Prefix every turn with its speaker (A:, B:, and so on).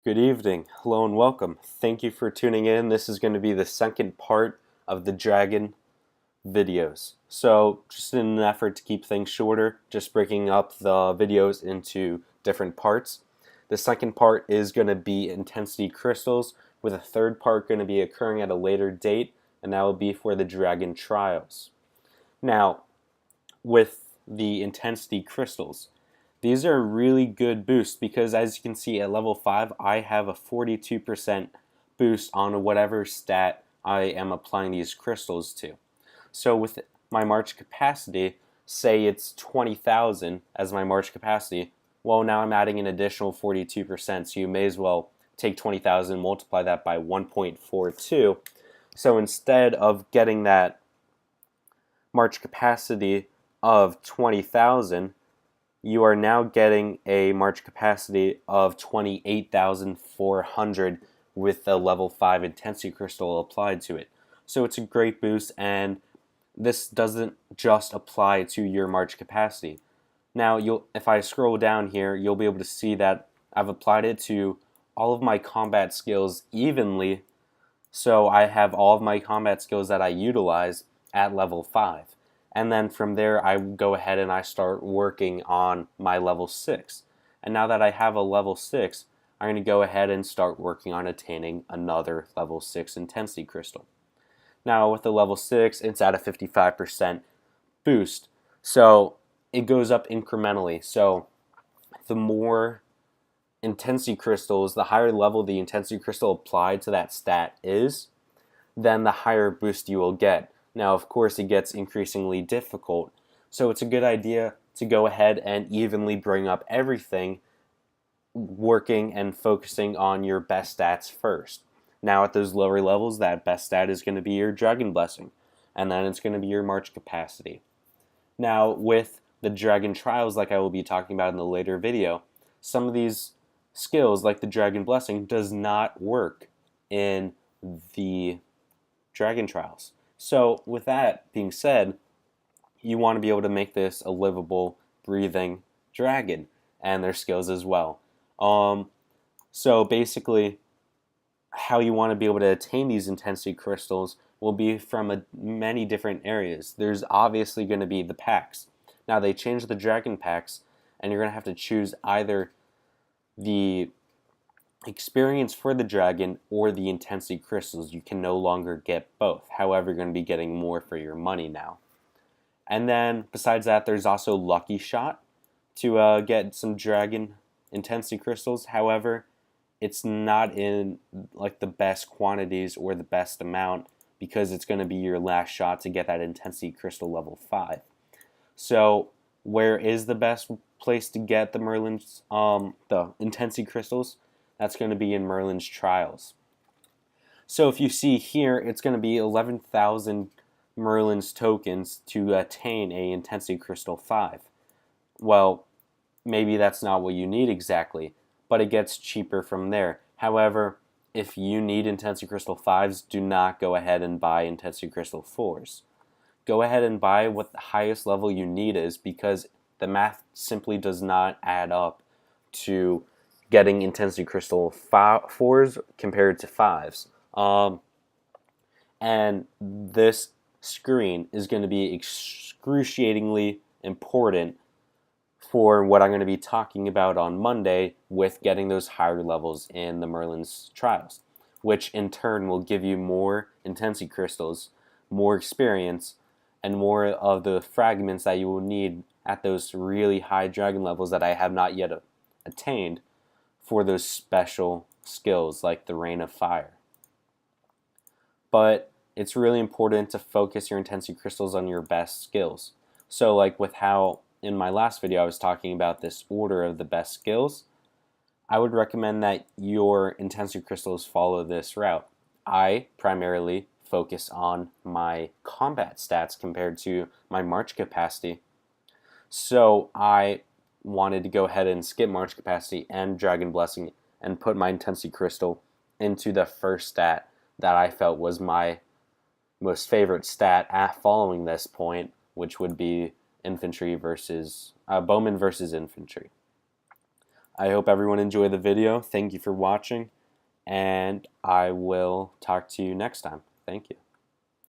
A: Good evening. Hello and welcome. Thank you for tuning in. This is going to be the second part of the dragon videos. So, just in an effort to keep things shorter, just breaking up the videos into different parts. The second part is going to be intensity crystals, with a third part going to be occurring at a later date, and that will be for the dragon trials. Now, with the intensity crystals, these are a really good boost because, as you can see, at level 5 I have a 42% boost on whatever stat I am applying these crystals to. So with my March capacity, say it's 20,000 as my March capacity, well, now I'm adding an additional 42%, so you may as well take 20,000 and multiply that by 1.42. So instead of getting that March capacity of 20,000, you are now getting a March capacity of 28,400 with the level 5 intensity crystal applied to it. So it's a great boost, and this doesn't just apply to your March capacity. Now, if I scroll down here, you'll be able to see that I've applied it to all of my combat skills evenly. So I have all of my combat skills that I utilize at level 5. And then from there, I go ahead and I start working on my level 6. And now that I have a level 6, I'm going to go ahead and start working on attaining another level 6 intensity crystal. Now with the level 6, it's at a 55% boost. So it goes up incrementally. So the more intensity crystals, the higher level the intensity crystal applied to that stat is, then the higher boost you will get. Now, of course, it gets increasingly difficult, so it's a good idea to go ahead and evenly bring up everything, working and focusing on your best stats first. Now, at those lower levels, that best stat is going to be your Dragon Blessing, and then it's going to be your March capacity. Now, with the Dragon Trials, like I will be talking about in the later video, some of these skills, like the Dragon Blessing, does not work in the Dragon Trials. So with that being said, you want to be able to make this a livable, breathing dragon, and their skills as well. So basically, how you want to be able to attain these intensity crystals will be from many different areas. There's obviously going to be the packs. Now they changed the dragon packs, and you're going to have to choose either the experience for the dragon or the intensity crystals. You can no longer get both. However, you're going to be getting more for your money now. And then besides that, there's also Lucky Shot to get some dragon intensity crystals. However, it's not in like the best quantities or the best amount because it's going to be your last shot to get that intensity crystal level 5. So where is the best place to get the Merlin's the intensity crystals? That's going to be in Merlin's Trials. So if you see here, it's going to be 11,000 Merlin's tokens to attain a Intensity Crystal 5. Well, maybe that's not what you need exactly, but it gets cheaper from there. However, if you need Intensity Crystal 5s, do not go ahead and buy Intensity Crystal 4s. Go ahead and buy what the highest level you need is, because the math simply does not add up to getting Intensity Crystal 4s compared to 5s. And this screen is going to be excruciatingly important for what I'm going to be talking about on Monday with getting those higher levels in the Merlin's Trials, which in turn will give you more Intensity Crystals, more experience, and more of the fragments that you will need at those really high dragon levels that I have not yet attained for those special skills like the Rain of Fire. But it's really important to focus your intensity crystals on your best skills. So like with how in my last video I was talking about this order of the best skills, I would recommend that your intensity crystals follow this route. I primarily focus on my combat stats compared to my March capacity. So I wanted to go ahead and skip March capacity and Dragon Blessing and put my intensity crystal into the first stat that I felt was my most favorite stat following this point, which would be infantry versus bowman versus infantry. I hope everyone enjoyed the video. Thank you for watching, and I will talk to you next time. Thank you.